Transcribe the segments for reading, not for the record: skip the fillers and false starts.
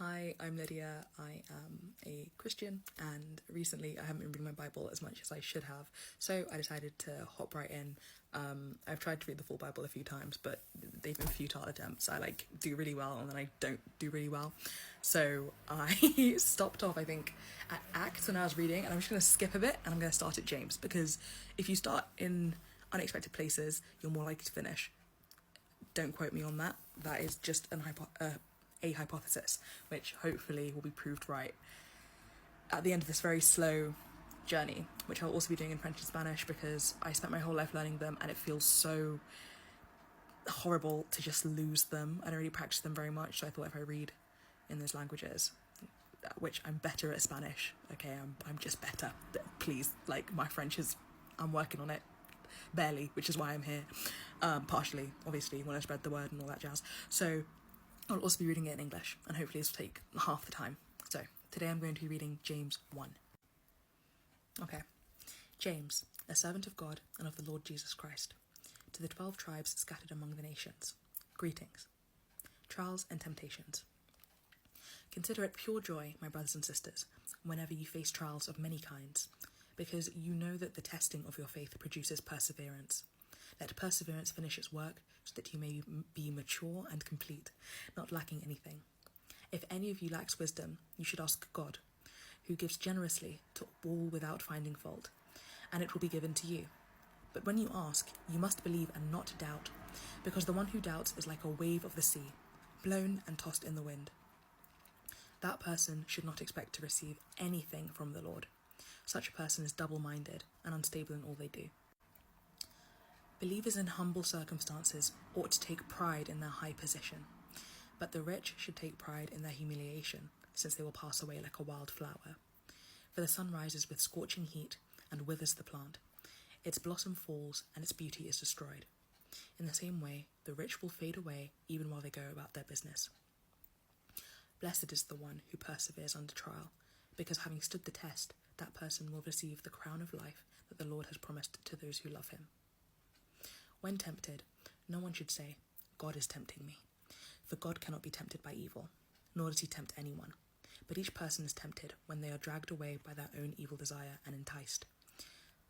Hi, I'm Lydia. I am a Christian, and recently I haven't been reading my Bible as much as I should have, so I decided to hop right in. I've tried to read the full Bible a few times, but they've been futile attempts. I do really well and then I don't do really well. So I stopped off, I think, at Acts when I was reading, and I'm just going to skip a bit and I'm going to start at James, because if you start in unexpected places, you're more likely to finish. Don't quote me on that. That is just a hypothesis, which hopefully will be proved right at the end of this very slow journey, which I'll also be doing in French and Spanish, because I spent my whole life learning them and it feels so horrible to just lose them. I don't really practice them very much, so I thought if I read in those languages, which I'm better at Spanish, okay, I'm just better, please, my French is, I'm working on it, barely, which is why I'm here, partially, obviously, when I spread the word and all that jazz. So I'll also be reading it in English, and hopefully this will take half the time. So today I'm going to be reading James 1. Okay. James, a servant of God and of the Lord Jesus Christ, to the 12 tribes scattered among the nations, greetings. Trials and temptations. Consider it pure joy, my brothers and sisters, whenever you face trials of many kinds, because you know that the testing of your faith produces perseverance. Let perseverance finish its work, so that you may be mature and complete, not lacking anything. If any of you lacks wisdom, you should ask God, who gives generously to all without finding fault, and it will be given to you. But when you ask, you must believe and not doubt, because the one who doubts is like a wave of the sea, blown and tossed in the wind. That person should not expect to receive anything from the Lord. Such a person is double-minded and unstable in all they do. Believers in humble circumstances ought to take pride in their high position, but the rich should take pride in their humiliation, since they will pass away like a wild flower. For the sun rises with scorching heat and withers the plant. Its blossom falls and its beauty is destroyed. In the same way, the rich will fade away even while they go about their business. Blessed is the one who perseveres under trial, because having stood the test, that person will receive the crown of life that the Lord has promised to those who love him. When tempted, no one should say, God is tempting me, for God cannot be tempted by evil, nor does he tempt anyone. But each person is tempted when they are dragged away by their own evil desire and enticed.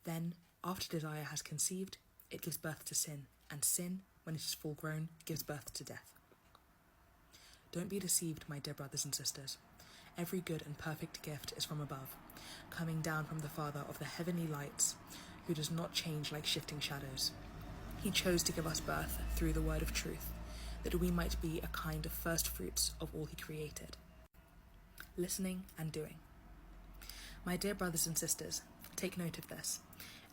Then, after desire has conceived, it gives birth to sin, and sin, when it is full grown, gives birth to death. Don't be deceived, my dear brothers and sisters. Every good and perfect gift is from above, coming down from the Father of the heavenly lights, who does not change like shifting shadows. He chose to give us birth through the word of truth, that we might be a kind of first fruits of all he created. Listening and doing. My dear brothers and sisters, take note of this.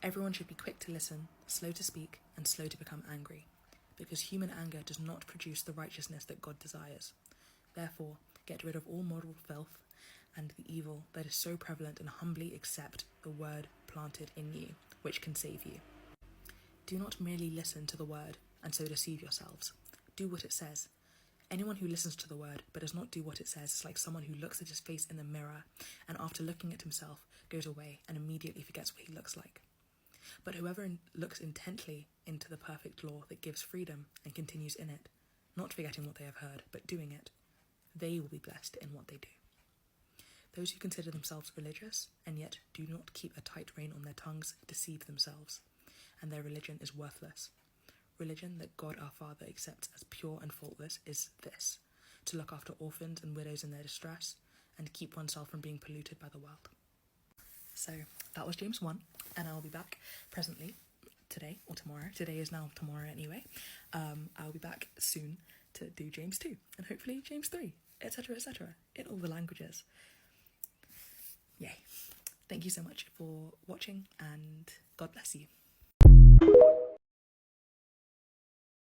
Everyone should be quick to listen, slow to speak, and slow to become angry, because human anger does not produce the righteousness that God desires. Therefore, get rid of all moral filth and the evil that is so prevalent, and humbly accept the word planted in you, which can save you. Do not merely listen to the word and so deceive yourselves. Do what it says. Anyone who listens to the word but does not do what it says is like someone who looks at his face in the mirror and after looking at himself goes away and immediately forgets what he looks like. But whoever looks intently into the perfect law that gives freedom and continues in it, not forgetting what they have heard but doing it, they will be blessed in what they do. Those who consider themselves religious and yet do not keep a tight rein on their tongues deceive themselves, and their religion is worthless. Religion that God our Father accepts as pure and faultless is this: to look after orphans and widows in their distress, and keep oneself from being polluted by the world. So that was James 1, and I'll be back presently, today or tomorrow. Today is now tomorrow anyway. I'll be back soon to do James 2, and hopefully James 3, etc., in all the languages. Yay. Thank you so much for watching, and God bless you.